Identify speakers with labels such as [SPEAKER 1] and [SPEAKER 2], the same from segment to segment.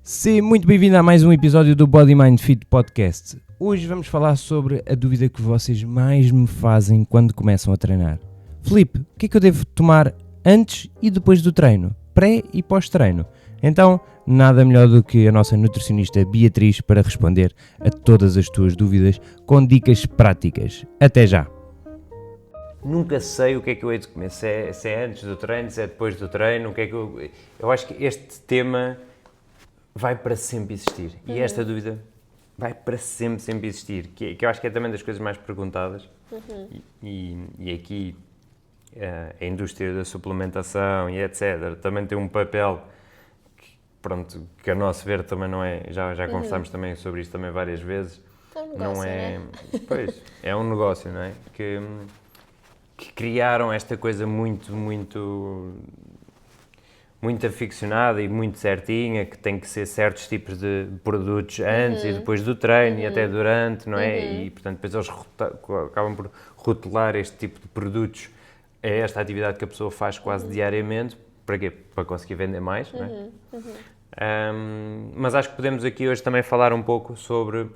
[SPEAKER 1] Seja muito bem-vindo a mais um episódio do Body Mind Fit Podcast. Hoje vamos falar sobre a dúvida que vocês mais me fazem quando começam a treinar. Filipe, o que é que eu devo tomar antes e depois do treino? Pré e pós-treino? Então, nada melhor do que a nossa nutricionista Beatriz para responder a todas as tuas dúvidas com dicas práticas. Até já!
[SPEAKER 2] Nunca sei o que é que eu hei de comer, se é antes do treino, se é depois do treino, o que é que eu acho que este tema vai para sempre existir e esta dúvida vai para sempre existir, que eu acho que é também das coisas mais perguntadas e aqui a indústria da suplementação e etc. também tem um papel pronto, que a nosso ver também não é, já conversámos também sobre isto também várias vezes,
[SPEAKER 3] É um negócio,
[SPEAKER 2] não é,
[SPEAKER 3] né?
[SPEAKER 2] pois, é um negócio, não é? Que criaram esta coisa muito aficionada e muito certinha, que tem que ser certos tipos de produtos antes e depois do treino e até durante, não é? E, portanto, depois eles acabam por rotular este tipo de produtos a esta atividade que a pessoa faz quase diariamente. Para quê? Para conseguir vender mais, não é? Mas acho que podemos aqui hoje também falar um pouco sobre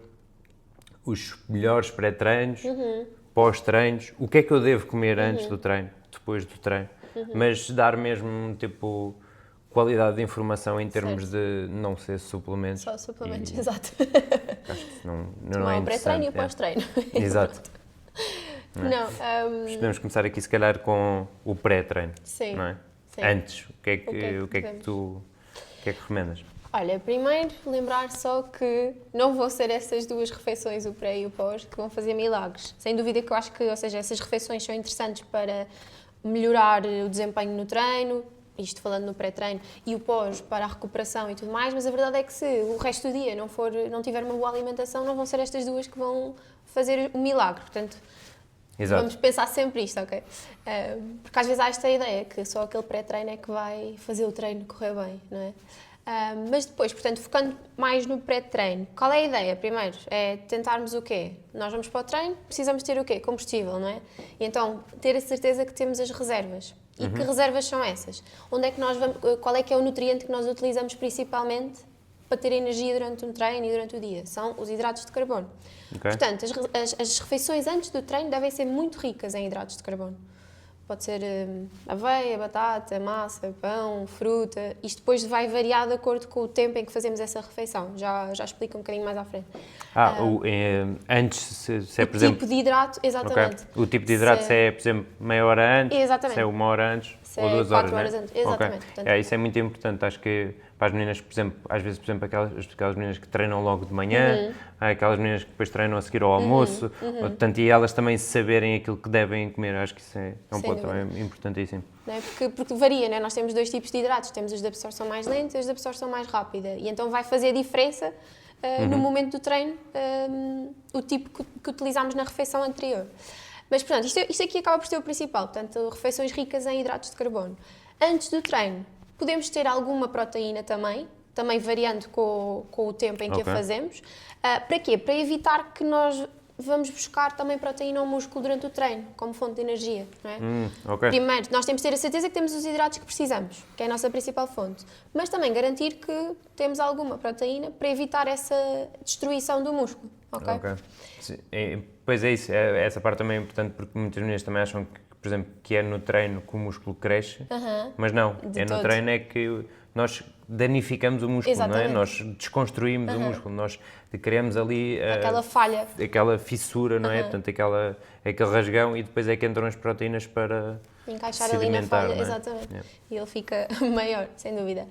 [SPEAKER 2] os melhores pré-treinos, pós-treinos, o que é que eu devo comer antes do treino, depois do treino, mas dar mesmo, tipo, qualidade de informação em termos de não ser suplementos.
[SPEAKER 3] Só suplementos, exato.
[SPEAKER 2] Acho que não
[SPEAKER 3] Tomar
[SPEAKER 2] é
[SPEAKER 3] o pré-treino e o
[SPEAKER 2] interessante.
[SPEAKER 3] pós-treino.
[SPEAKER 2] Exato.
[SPEAKER 3] Não,
[SPEAKER 2] Podemos começar aqui, se calhar, com o pré-treino,
[SPEAKER 3] sim,
[SPEAKER 2] não é?
[SPEAKER 3] sim.
[SPEAKER 2] Antes, o que é que
[SPEAKER 3] podemos?
[SPEAKER 2] tu recomendas?
[SPEAKER 3] Olha, primeiro lembrar só que não vão ser essas duas refeições, o pré e o pós, que vão fazer milagres. Sem dúvida que eu acho que, ou seja, essas refeições são interessantes para melhorar o desempenho no treino, isto falando no pré-treino, e o pós para a recuperação e tudo mais, mas a verdade é que se o resto do dia não tiver uma boa alimentação, não vão ser estas duas que vão fazer o milagre. Portanto,
[SPEAKER 2] Exato.
[SPEAKER 3] vamos pensar sempre isto, ok? Porque às vezes há esta ideia que só aquele pré-treino é que vai fazer o treino correr bem, não é? Mas depois, portanto, focando mais no pré-treino, qual é a ideia? Primeiro, é tentarmos o quê? Nós vamos para o treino, precisamos ter o quê? Combustível, não é? E então, ter a certeza que temos as reservas. E que reservas são essas? Onde é que nós vamos, qual é que é o nutriente que nós utilizamos principalmente para ter energia durante um treino e durante o dia? São os hidratos de carbono.
[SPEAKER 2] Ok.
[SPEAKER 3] Portanto, as refeições antes do treino devem ser muito ricas em hidratos de carbono. Pode ser aveia, batata, massa, pão, fruta. Isto depois vai variar de acordo com o tempo em que fazemos essa refeição. Já explico um bocadinho mais à frente.
[SPEAKER 2] Antes, se é, por
[SPEAKER 3] O
[SPEAKER 2] exemplo...
[SPEAKER 3] tipo de hidrato,
[SPEAKER 2] Ok.
[SPEAKER 3] exatamente.
[SPEAKER 2] O tipo de hidrato, se é, por exemplo, meia hora antes,
[SPEAKER 3] Exatamente.
[SPEAKER 2] se é uma hora antes
[SPEAKER 3] Se
[SPEAKER 2] ou
[SPEAKER 3] é
[SPEAKER 2] 2
[SPEAKER 3] 4
[SPEAKER 2] horas,
[SPEAKER 3] horas
[SPEAKER 2] né?
[SPEAKER 3] antes, exatamente.
[SPEAKER 2] Ok.
[SPEAKER 3] Portanto,
[SPEAKER 2] Isso é muito importante, acho que para as meninas, por exemplo, às vezes, por exemplo, aquelas meninas que treinam logo de manhã, há aquelas meninas que depois treinam a seguir ao almoço, portanto, e elas também saberem aquilo que devem comer, acho que isso é um
[SPEAKER 3] Sem
[SPEAKER 2] ponto
[SPEAKER 3] dúvida.
[SPEAKER 2] também importantíssimo.
[SPEAKER 3] não é? Porque varia, né? Nós temos dois tipos de hidratos, temos os de absorção mais lenta e os de absorção mais rápida. E então vai fazer diferença no momento do treino o tipo que utilizamos na refeição anterior. Mas, portanto, isto aqui acaba por ser o principal. Portanto, refeições ricas em hidratos de carbono. Antes do treino, podemos ter alguma proteína também variando com o tempo em que
[SPEAKER 2] Ok.
[SPEAKER 3] a fazemos. Para quê? Para evitar que nós vamos buscar também proteína ao músculo durante o treino, como fonte de energia, não é?
[SPEAKER 2] Ok.
[SPEAKER 3] Primeiro, nós temos de ter a certeza que temos os hidratos que precisamos, que é a nossa principal fonte, mas também garantir que temos alguma proteína para evitar essa destruição do músculo, ok?
[SPEAKER 2] Ok. Sim, pois é isso, essa parte também é importante porque muitas meninas também acham que, por exemplo, que é no treino que o músculo cresce, mas não,
[SPEAKER 3] De
[SPEAKER 2] é no
[SPEAKER 3] todo.
[SPEAKER 2] treino é que nós danificamos o músculo, não é?
[SPEAKER 3] Exatamente.
[SPEAKER 2] Nós desconstruímos o músculo, nós criamos ali
[SPEAKER 3] Aquela falha.
[SPEAKER 2] aquela fissura, não é? Portanto, aquele rasgão e depois é que entram as proteínas para
[SPEAKER 3] Encaixar
[SPEAKER 2] se
[SPEAKER 3] ali na
[SPEAKER 2] alimentar,
[SPEAKER 3] falha,
[SPEAKER 2] não é?
[SPEAKER 3] exatamente.
[SPEAKER 2] Yeah.
[SPEAKER 3] E ele fica maior, sem dúvida.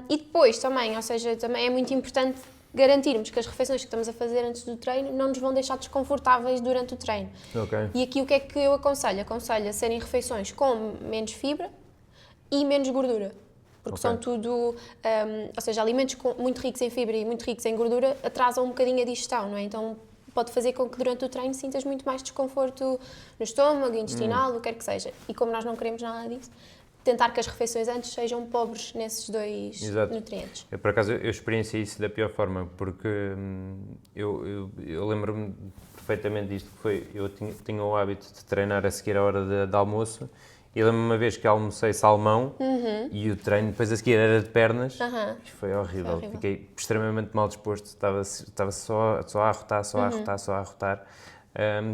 [SPEAKER 3] E depois também, ou seja, também é muito importante garantirmos que as refeições que estamos a fazer antes do treino não nos vão deixar desconfortáveis durante o treino.
[SPEAKER 2] Ok.
[SPEAKER 3] E aqui o que é que eu aconselho? Aconselho a serem refeições com menos fibra e menos gordura. Porque
[SPEAKER 2] Ok.
[SPEAKER 3] são tudo, ou seja, alimentos muito ricos em fibra e muito ricos em gordura atrasam um bocadinho a digestão, não é? Então pode fazer com que durante o treino sintas muito mais desconforto no estômago, intestinal, o que quer que seja. E como nós não queremos nada disso, tentar que as refeições antes sejam pobres nesses dois
[SPEAKER 2] Exato.
[SPEAKER 3] nutrientes.
[SPEAKER 2] Por acaso, eu experienciei isso da pior forma, porque eu lembro-me perfeitamente disto, que foi, eu tinha o hábito de treinar a seguir a hora de almoço E lembro-me uma vez que almocei salmão e o treino depois a seguir era de pernas. E foi horrível. Fiquei extremamente mal disposto. Estava só a arrotar, só a arrotar.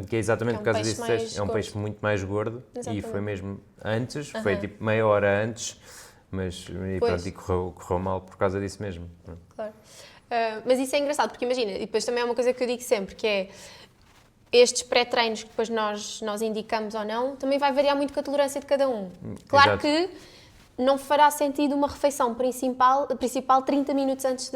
[SPEAKER 2] Que é exatamente por causa disso. É um peixe muito mais gordo.
[SPEAKER 3] Exatamente.
[SPEAKER 2] E foi mesmo antes, foi tipo meia hora antes. Mas pronto, e correu mal por causa disso mesmo.
[SPEAKER 3] Claro. Mas isso é engraçado, porque imagina, e depois também é uma coisa que eu digo sempre, que é estes pré-treinos que depois nós indicamos ou não, também vai variar muito com a tolerância de cada um. Claro
[SPEAKER 2] Exato.
[SPEAKER 3] que não fará sentido uma refeição principal 30 minutos antes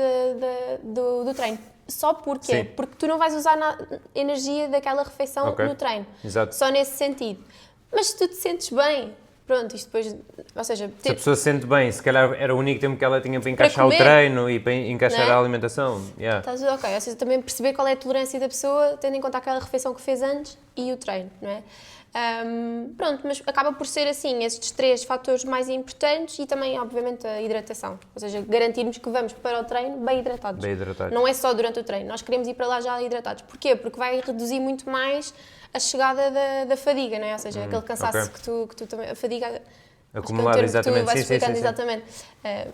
[SPEAKER 3] do treino. Só porque
[SPEAKER 2] Sim.
[SPEAKER 3] Porque tu não vais usar a energia daquela refeição no treino.
[SPEAKER 2] Exato.
[SPEAKER 3] Só nesse sentido. Mas se tu te sentes bem, pronto, isto depois, ou seja...
[SPEAKER 2] Se a pessoa se sente bem, se calhar era o único tempo que ela tinha para encaixar
[SPEAKER 3] comer,
[SPEAKER 2] o treino e para encaixar
[SPEAKER 3] não é?
[SPEAKER 2] a alimentação. Yeah.
[SPEAKER 3] Está tudo ok. Ou seja, também perceber qual é a tolerância da pessoa, tendo em conta aquela refeição que fez antes e o treino, não é? Pronto, mas acaba por ser assim, estes 3 fatores mais importantes e também, obviamente, a hidratação. Ou seja, garantirmos que vamos para o treino bem hidratados.
[SPEAKER 2] Bem hidratados.
[SPEAKER 3] Não é só durante o treino, nós queremos ir para lá já hidratados. Porquê? Porque vai reduzir muito mais a chegada da fadiga, não é? Ou seja, aquele cansaço que tu também... A fadiga...
[SPEAKER 2] Acumulada, exatamente.
[SPEAKER 3] Que tu vais explicando,
[SPEAKER 2] sim.
[SPEAKER 3] Exatamente.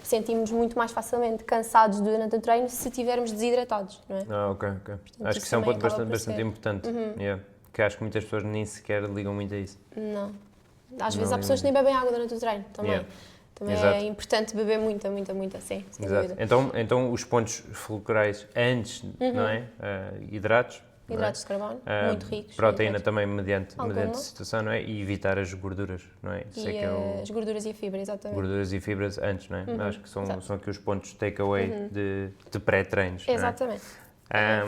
[SPEAKER 3] Sentimos muito mais facilmente cansados durante o treino se estivermos desidratados, não é?
[SPEAKER 2] Ok.
[SPEAKER 3] Portanto,
[SPEAKER 2] Acho que isso é um ponto bastante importante. Yeah. Que acho que muitas pessoas nem sequer ligam muito a isso.
[SPEAKER 3] Não. Às vezes há pessoas que nem bebem água durante o treino também.
[SPEAKER 2] Yeah.
[SPEAKER 3] Também
[SPEAKER 2] Exato.
[SPEAKER 3] é importante beber muita, sim, sem dúvida.
[SPEAKER 2] Então os pontos fulcrais antes, não é? Hidratos.
[SPEAKER 3] Hidratos de carbono, muito ricos.
[SPEAKER 2] Proteína também mediante
[SPEAKER 3] Alguma.
[SPEAKER 2] situação, não é? E evitar as gorduras, não é? Isso
[SPEAKER 3] E
[SPEAKER 2] é que é
[SPEAKER 3] as gorduras e a fibra, exatamente.
[SPEAKER 2] gorduras e fibras antes, não é? Acho que são aqui os pontos takeaway de pré-treinos.
[SPEAKER 3] Exatamente.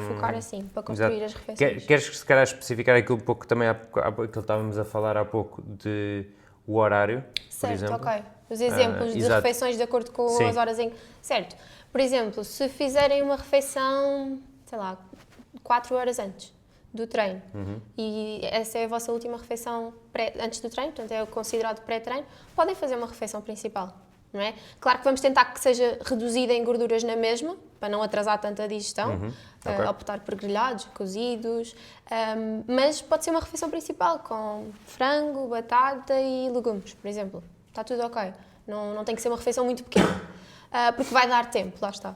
[SPEAKER 3] Focar assim, para construir as refeições.
[SPEAKER 2] Queres se calhar especificar aquilo um pouco também, aquilo que estávamos a falar há pouco, de o horário, por exemplo?
[SPEAKER 3] Ok. Os exemplos de
[SPEAKER 2] exato.
[SPEAKER 3] refeições de acordo com
[SPEAKER 2] Sim.
[SPEAKER 3] as horas em... Certo. Por exemplo, se fizerem uma refeição, sei lá, 4 horas antes do treino e essa é a vossa última refeição antes do treino, portanto é considerado pré-treino, podem fazer uma refeição principal, não é? Claro que vamos tentar que seja reduzida em gorduras na mesma, para não atrasar tanto a digestão, optar por grelhados, cozidos, mas pode ser uma refeição principal com frango, batata e legumes, por exemplo. Está tudo ok. Não tem que ser uma refeição muito pequena, porque vai dar tempo, lá está.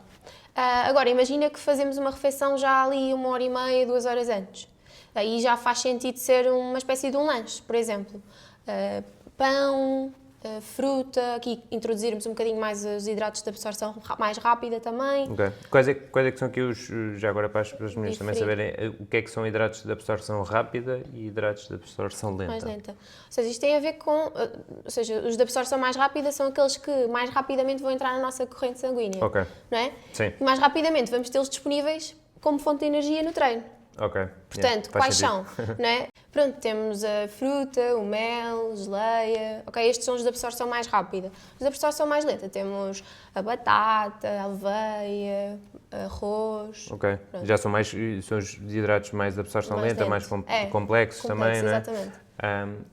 [SPEAKER 3] Agora, imagina que fazemos uma refeição já ali 1h30, 2 horas antes. Aí já faz sentido ser uma espécie de um lanche, por exemplo. Pão, fruta, aqui introduzirmos um bocadinho mais os hidratos de absorção mais rápida também.
[SPEAKER 2] Okay. Quais é que são aqui já agora para as meninas também saberem o que é que são hidratos de absorção rápida e hidratos de absorção lenta?
[SPEAKER 3] Mais lenta. Ou seja, isto tem a ver com... Ou seja, os de absorção mais rápida são aqueles que mais rapidamente vão entrar na nossa corrente sanguínea.
[SPEAKER 2] Ok.
[SPEAKER 3] Não é?
[SPEAKER 2] Sim.
[SPEAKER 3] E mais rapidamente vamos tê-los disponíveis como fonte de energia no treino.
[SPEAKER 2] Ok.
[SPEAKER 3] Portanto, quais são? Não é? Pronto, temos a fruta, o mel, geleia. Ok, estes são os de absorção mais rápida. Os de absorção mais lenta temos a batata, a aveia, arroz.
[SPEAKER 2] Ok.
[SPEAKER 3] Pronto.
[SPEAKER 2] Já são os hidratos mais de absorção
[SPEAKER 3] Mais
[SPEAKER 2] lenta, mais
[SPEAKER 3] lentos.
[SPEAKER 2] complexos também, não é?
[SPEAKER 3] Exatamente.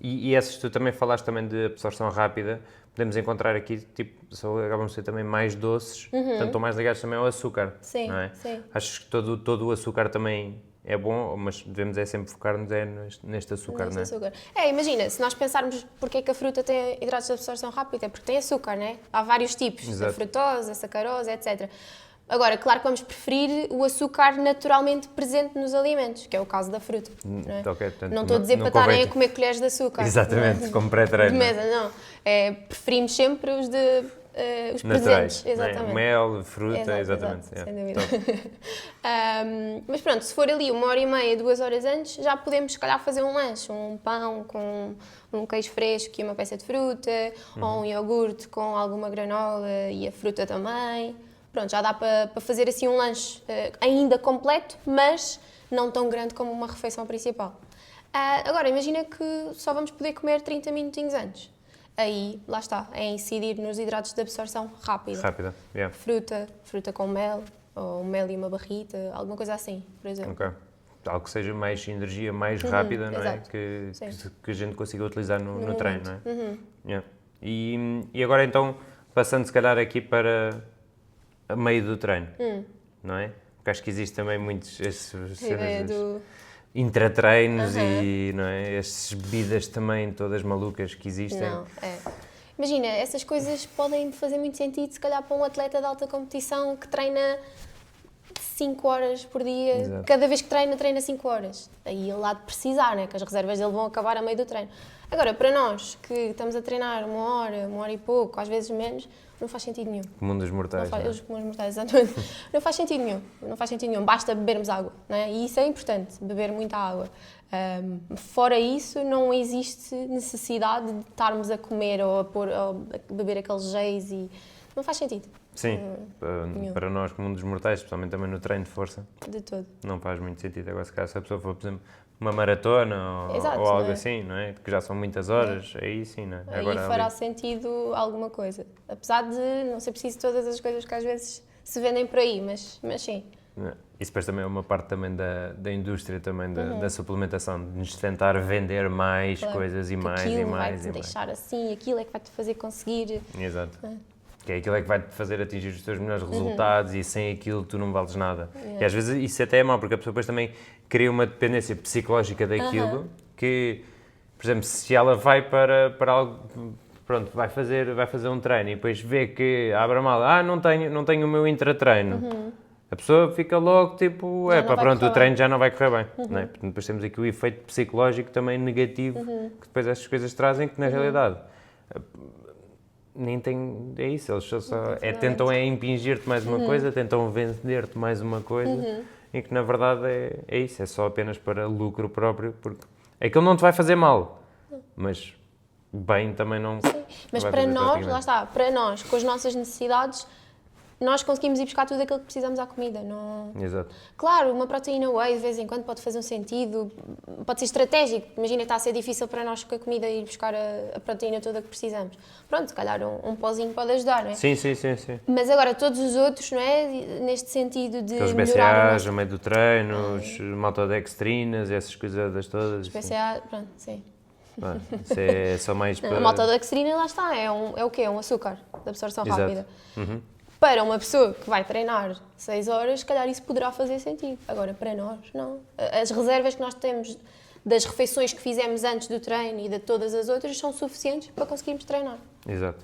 [SPEAKER 2] E esses tu também falaste também de absorção rápida. Podemos encontrar aqui, tipo, acabam de ser também mais doces, portanto estão mais ligados também ao açúcar,
[SPEAKER 3] Sim,
[SPEAKER 2] não é?
[SPEAKER 3] sim.
[SPEAKER 2] Acho que todo o açúcar também é bom, mas devemos sempre focar-nos neste açúcar, não é?
[SPEAKER 3] Açúcar. Imagina, se nós pensarmos porque é que a fruta tem hidratos de absorção rápida, é porque tem açúcar, não é? Há vários tipos,
[SPEAKER 2] Exato.
[SPEAKER 3] a frutose, a sacarose, etc. Agora, claro que vamos preferir o açúcar naturalmente presente nos alimentos, que é o caso da fruta. Não é?
[SPEAKER 2] Ok, portanto,
[SPEAKER 3] Não estou a dizer para estarem a comer colheres de açúcar.
[SPEAKER 2] Exatamente, como pré-treino.
[SPEAKER 3] De mesa, não. Preferimos sempre os os
[SPEAKER 2] naturais,
[SPEAKER 3] presentes. Exatamente.
[SPEAKER 2] Né? Mel, fruta, exatamente.
[SPEAKER 3] Sem dúvida. Mas pronto, se for ali 1h30, 2 horas antes, já podemos se calhar fazer um lanche, um pão com um queijo fresco e uma peça de fruta, ou um iogurte com alguma granola e a fruta também. Pronto, já dá para fazer assim um lanche ainda completo, mas não tão grande como uma refeição principal. Agora, imagina que só vamos poder comer 30 minutinhos antes. Aí, lá está, é incidir nos hidratos de absorção rápida.
[SPEAKER 2] Rápida, yeah.
[SPEAKER 3] Fruta com mel, ou mel e uma barrita, alguma coisa assim, por exemplo.
[SPEAKER 2] Ok. Algo que seja mais energia, mais rápida, não é?
[SPEAKER 3] Exato.
[SPEAKER 2] Que a gente consiga utilizar no treino, não é? Yeah. E agora então, passando se calhar aqui para a meio do treino, não é? Porque acho que existe também muitos... intratreinos e, não é, estas bebidas também todas malucas que existem.
[SPEAKER 3] Não, Imagina, essas coisas podem fazer muito sentido, se calhar, para um atleta de alta competição que treina 5 horas por dia.
[SPEAKER 2] Exato.
[SPEAKER 3] Cada vez que treina 5 horas. Aí ele há de precisar, né? Que as reservas dele vão acabar a meio do treino. Agora, para nós, que estamos a treinar 1 hora e pouco, às vezes menos, não faz sentido nenhum.
[SPEAKER 2] Comum dos mortais.
[SPEAKER 3] Os comuns mortais, exatamente. Não faz sentido nenhum. Não faz sentido nenhum. Basta bebermos água, não é? E isso é importante, beber muita água. Fora isso, não existe necessidade de estarmos a comer ou a beber aqueles géis e... Não faz sentido.
[SPEAKER 2] Sim, para nós, como dos mortais, especialmente também no treino de força,
[SPEAKER 3] de todo.
[SPEAKER 2] Não faz muito sentido. Agora, se calhar, se a pessoa for, por exemplo, uma maratona
[SPEAKER 3] Exato,
[SPEAKER 2] ou algo
[SPEAKER 3] não é?
[SPEAKER 2] assim, não é? Que já são muitas horas, aí sim, não é?
[SPEAKER 3] Aí
[SPEAKER 2] Agora,
[SPEAKER 3] fará
[SPEAKER 2] ali...
[SPEAKER 3] sentido alguma coisa. Apesar de não ser preciso todas as coisas que às vezes se vendem por aí, mas sim.
[SPEAKER 2] Isso depois também é uma parte também da indústria, também da suplementação, de nos tentar vender mais coisas e mais e mais.
[SPEAKER 3] Aquilo vai-te deixar assim, aquilo é que vai-te fazer conseguir.
[SPEAKER 2] Exato. Que é aquilo é que vai-te fazer atingir os teus melhores resultados e sem aquilo tu não vales nada. E às vezes isso até é mau, porque a pessoa depois também cria uma dependência psicológica daquilo que, por exemplo, se ela vai para algo, pronto, vai fazer um treino e depois vê que abre a mala, não tenho o meu intratreino. A pessoa fica logo tipo, pronto, o treino já não vai correr bem. Não é? Portanto, depois temos aqui o efeito psicológico também negativo que depois essas coisas trazem, que na realidade nem tem, é isso, eles só tentam impingir-te mais uma coisa, tentam vender-te mais uma coisa, e que na verdade é isso, é só apenas para lucro próprio, porque aquilo não te vai fazer mal, mas bem também não.
[SPEAKER 3] Sim, mas para nós, lá está, para nós, com as nossas necessidades, nós conseguimos ir buscar tudo aquilo que precisamos à comida. Não...
[SPEAKER 2] Exato.
[SPEAKER 3] Claro, uma proteína whey de vez em quando pode fazer um sentido, pode ser estratégico. Imagina que está a ser difícil para nós com a comida ir buscar a proteína toda que precisamos. Pronto, se calhar um pozinho pode ajudar, não é?
[SPEAKER 2] Sim.
[SPEAKER 3] Mas agora todos os outros, não é? Neste sentido de
[SPEAKER 2] aqueles
[SPEAKER 3] melhorar
[SPEAKER 2] BCAAs, no meio do treino, os maltodextrinas, essas coisas todas.
[SPEAKER 3] os BCAAs, pronto, sim.
[SPEAKER 2] Isso é só mais para...
[SPEAKER 3] A maltodextrina, lá está, é o quê? É um açúcar de absorção
[SPEAKER 2] Exato.
[SPEAKER 3] rápida. Para uma pessoa que vai treinar 6 horas, se calhar isso poderá fazer sentido. Agora, para nós, não. As reservas que nós temos das refeições que fizemos antes do treino e de todas as outras são suficientes para conseguirmos treinar.
[SPEAKER 2] Exato.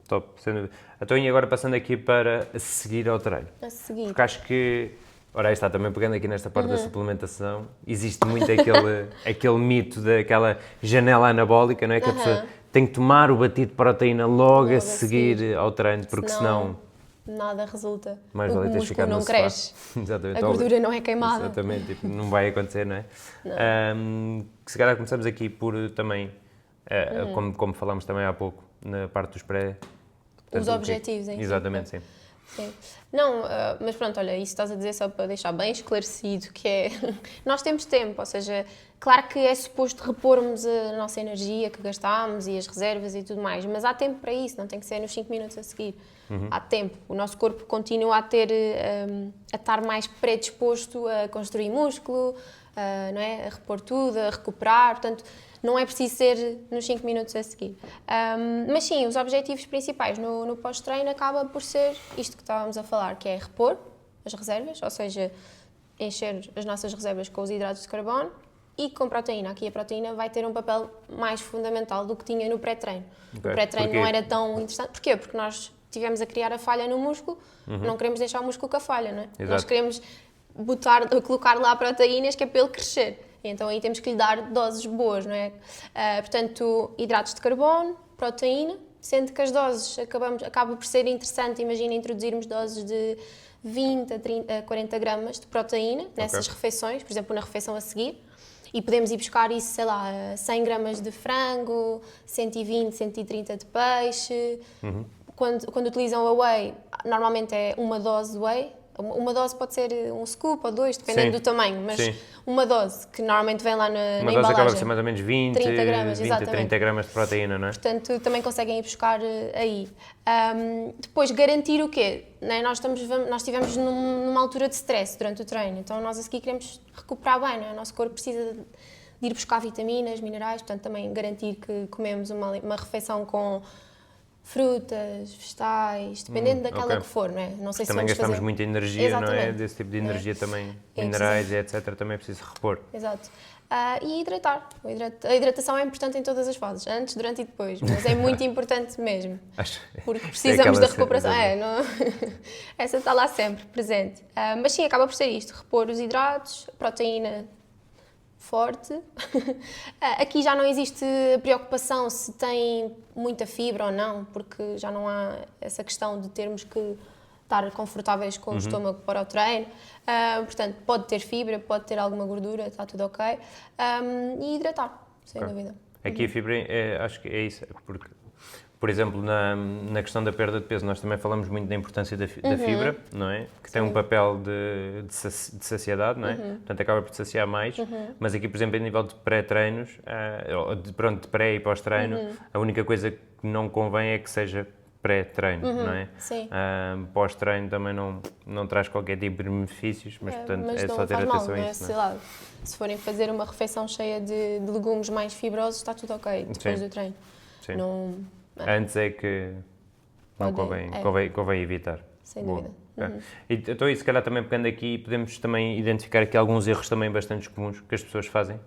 [SPEAKER 2] Top. Sem dúvida. Então, e agora passando aqui para seguir ao treino.
[SPEAKER 3] A seguir.
[SPEAKER 2] Porque acho que, ora aí está, também pegando aqui nesta parte da suplementação, existe muito aquele mito daquela janela anabólica, não é? Que a pessoa tem que tomar o batido de proteína logo a seguir ao treino, porque senão
[SPEAKER 3] nada resulta.
[SPEAKER 2] Mais
[SPEAKER 3] o
[SPEAKER 2] vale teres
[SPEAKER 3] músculo
[SPEAKER 2] ficado
[SPEAKER 3] não
[SPEAKER 2] no
[SPEAKER 3] cresce.
[SPEAKER 2] Exatamente.
[SPEAKER 3] A gordura não é queimada.
[SPEAKER 2] Exatamente, tipo, não vai acontecer, não é? Se calhar começamos aqui por também, como falámos também há pouco, na parte dos pré...
[SPEAKER 3] Os objetivos em si.
[SPEAKER 2] Exatamente, sim.
[SPEAKER 3] Sim. Não, mas pronto, olha, isso estás a dizer só para deixar bem esclarecido, que é, nós temos tempo, ou seja, claro que é suposto repormos a nossa energia que gastámos e as reservas e tudo mais, mas há tempo para isso, não tem que ser nos 5 minutos a seguir. Há tempo, o nosso corpo continua a estar mais predisposto a construir músculo, não é? A repor tudo, a recuperar, portanto, não é preciso ser nos 5 minutos a seguir. Mas sim, os objetivos principais no pós-treino acaba por ser isto que estávamos a falar, que é repor as reservas, ou seja, encher as nossas reservas com os hidratos de carbono e com proteína. Aqui a proteína vai ter um papel mais fundamental do que tinha no pré-treino. Okay. O pré-treino não era tão interessante. Porquê? Porque nós tivemos a criar a falha no músculo, não queremos deixar o músculo com a falha, não é?
[SPEAKER 2] Exato.
[SPEAKER 3] Nós queremos colocar lá proteínas que é para ele crescer. Então aí temos que lhe dar doses boas, não é? Portanto, hidratos de carbono, proteína, sendo que as doses acaba por ser interessante, imagina introduzirmos doses de 20 a 30, a 40 gramas de proteína nessas refeições, por exemplo, na refeição a seguir, e podemos ir buscar isso, sei lá, 100 gramas de frango, 120, 130 de peixe. Quando utilizam a whey, normalmente é uma dose de whey. Uma dose pode ser um scoop ou 2, dependendo do tamanho, mas uma dose que normalmente vem lá na embalagem.
[SPEAKER 2] Uma dose acaba por ser mais ou menos 20,
[SPEAKER 3] 30 gramas,
[SPEAKER 2] 20 a 30 gramas de proteína, não é?
[SPEAKER 3] Portanto, também conseguem ir buscar aí. Depois, garantir o quê? Nós estivemos numa altura de stress durante o treino, então nós a seguir queremos recuperar bem, não é? O nosso corpo precisa de ir buscar vitaminas, minerais, portanto também garantir que comemos uma refeição com frutas, vegetais, dependendo daquela que for, não é? Não sei se
[SPEAKER 2] também
[SPEAKER 3] vamos
[SPEAKER 2] gastamos
[SPEAKER 3] fazer...
[SPEAKER 2] muita energia,
[SPEAKER 3] Exatamente.
[SPEAKER 2] não é? Desse tipo de energia também,
[SPEAKER 3] É
[SPEAKER 2] minerais e etc. também é preciso repor.
[SPEAKER 3] Exato. E hidratar. A hidratação é importante em todas as fases, antes, durante e depois, mas é muito importante mesmo, porque precisamos da recuperação. Essa está lá sempre presente. Mas sim, acaba por ser isto, repor os hidratos, proteína forte. Aqui já não existe preocupação se tem muita fibra ou não, porque já não há essa questão de termos que estar confortáveis com o estômago para o treino. Portanto, pode ter fibra, pode ter alguma gordura, está tudo ok. E hidratar, sem dúvida.
[SPEAKER 2] Aqui a fibra, acho que é isso, porque, por exemplo, na questão da perda de peso, nós também falamos muito da importância da fibra, não é? Que tem um papel de saciedade, não é? Portanto, acaba por saciar mais, mas aqui, por exemplo, a nível de pré-treinos, de pré e pós-treino, a única coisa que não convém é que seja pré-treino, não é?
[SPEAKER 3] Sim.
[SPEAKER 2] Pós-treino também não traz qualquer tipo de benefícios, mas portanto
[SPEAKER 3] mas
[SPEAKER 2] é
[SPEAKER 3] não
[SPEAKER 2] só ter
[SPEAKER 3] faz
[SPEAKER 2] atenção
[SPEAKER 3] mal,
[SPEAKER 2] a
[SPEAKER 3] não é?
[SPEAKER 2] isso.
[SPEAKER 3] Sei lá, se forem fazer uma refeição cheia de legumes mais fibrosos, está tudo ok depois do treino.
[SPEAKER 2] Sim.
[SPEAKER 3] Não,
[SPEAKER 2] Antes é que não convém evitar.
[SPEAKER 3] sem dúvida.
[SPEAKER 2] Então, e se calhar também pegando aqui, podemos também identificar aqui alguns erros também bastante comuns que as pessoas fazem.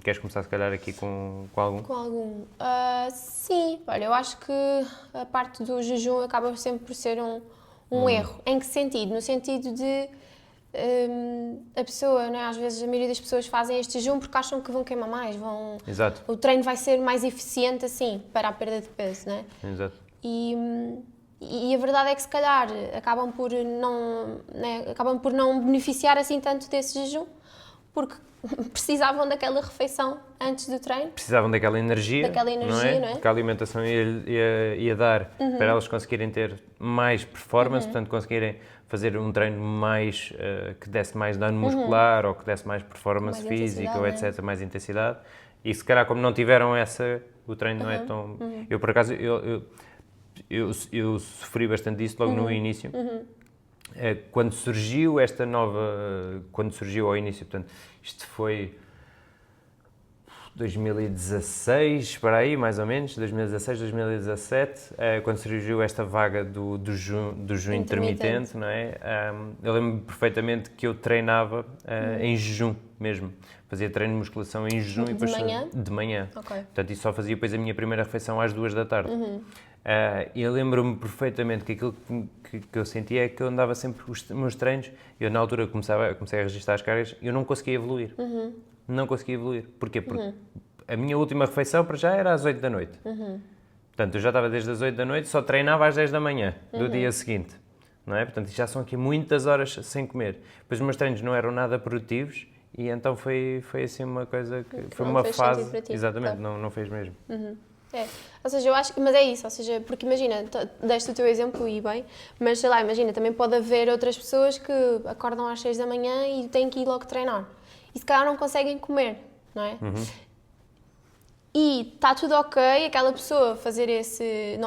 [SPEAKER 2] Queres começar se calhar aqui com algum?
[SPEAKER 3] Com algum? Sim, olha, eu acho que a parte do jejum acaba sempre por ser um erro. Em que sentido? No sentido de a pessoa, não é? Às vezes a maioria das pessoas fazem este jejum porque acham que vão queimar mais,
[SPEAKER 2] Exato.
[SPEAKER 3] o treino vai ser mais eficiente assim, para a perda de peso, não é?
[SPEAKER 2] Exato.
[SPEAKER 3] E a verdade é que se calhar acabam por não beneficiar assim tanto desse jejum, porque precisavam daquela refeição antes do treino.
[SPEAKER 2] Precisavam daquela energia, não é? Que a alimentação ia dar para elas conseguirem ter mais performance, portanto conseguirem fazer um treino mais que desse mais dano muscular ou que desse mais performance
[SPEAKER 3] Mais
[SPEAKER 2] física ou
[SPEAKER 3] intensidade,
[SPEAKER 2] etc, mais intensidade. E se calhar como não tiveram essa, o treino não é tão... Eu por acaso, eu sofri bastante disso logo no início. Quando surgiu esta nova... Quando surgiu ao início, portanto, isto foi 2016, para aí, mais ou menos, 2016, 2017, quando surgiu esta vaga do jejum intermitente, não é? Eu lembro-me perfeitamente que eu treinava em jejum mesmo. Fazia treino de musculação em jejum e depois de manhã.
[SPEAKER 3] Okay.
[SPEAKER 2] Portanto, e só fazia depois a minha primeira refeição às 2 da tarde. E eu lembro-me perfeitamente que aquilo que eu sentia é que eu andava sempre os meus treinos, eu na altura comecei a registrar as cargas e eu não conseguia evoluir. Não conseguia evoluir. Porquê? Porque a minha última refeição para já era às 8 da noite. Portanto, eu já estava desde as 8 da noite, só treinava às 10 da manhã do dia seguinte. Não é? Portanto, já são aqui muitas horas sem comer. Depois os meus treinos não eram nada produtivos e então foi assim uma coisa que foi uma fase...
[SPEAKER 3] Para ti,
[SPEAKER 2] exatamente,
[SPEAKER 3] claro.
[SPEAKER 2] não fez mesmo.
[SPEAKER 3] Ou seja, eu acho que, mas é isso, ou seja, porque imagina, deste o teu exemplo e bem, mas sei lá, imagina, também pode haver outras pessoas que acordam às 6 da manhã e têm que ir logo treinar. E se calhar não conseguem comer, não é? E está tudo ok aquela pessoa fazer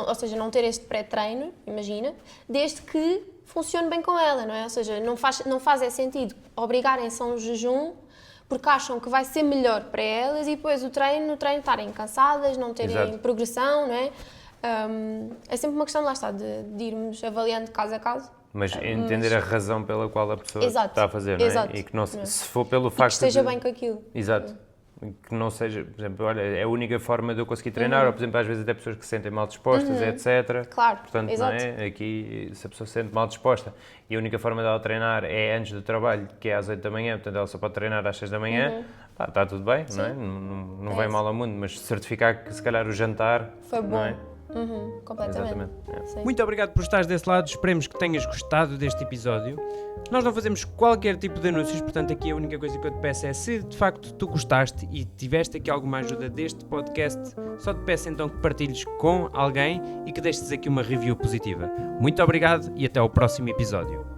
[SPEAKER 3] ou seja, não ter este pré-treino, imagina, desde que funcione bem com ela, não é? Ou seja, não faz sentido obrigarem-se a um jejum porque acham que vai ser melhor para elas e depois no treino estarem cansadas, não terem progressão, não é? É sempre uma questão, lá está, de irmos avaliando caso a caso.
[SPEAKER 2] Mas entender a razão pela qual a pessoa está a fazer, não é? E que não, se for pelo facto
[SPEAKER 3] que esteja bem com aquilo.
[SPEAKER 2] Exato. Que não seja, por exemplo, olha, é a única forma de eu conseguir treinar, ou por exemplo, às vezes até pessoas que se sentem mal dispostas, etc.
[SPEAKER 3] Claro,
[SPEAKER 2] portanto,
[SPEAKER 3] exato.
[SPEAKER 2] Não é? Aqui, se a pessoa se sente mal disposta e a única forma dela treinar é antes do trabalho, que é às 8 da manhã, portanto ela só pode treinar às 6 da manhã, está tudo bem, não é? Não vem mal ao mundo, mas certificar que se calhar o jantar
[SPEAKER 3] foi bom.
[SPEAKER 2] Não é?
[SPEAKER 3] Completamente.
[SPEAKER 2] Exatamente.
[SPEAKER 1] Muito obrigado por estares desse lado, esperemos que tenhas gostado deste episódio. Nós não fazemos qualquer tipo de anúncios, portanto aqui a única coisa que eu te peço é, se de facto tu gostaste e tiveste aqui alguma ajuda deste podcast, só te peço então que partilhes com alguém e que deixes aqui uma review positiva. Muito obrigado e até ao próximo episódio.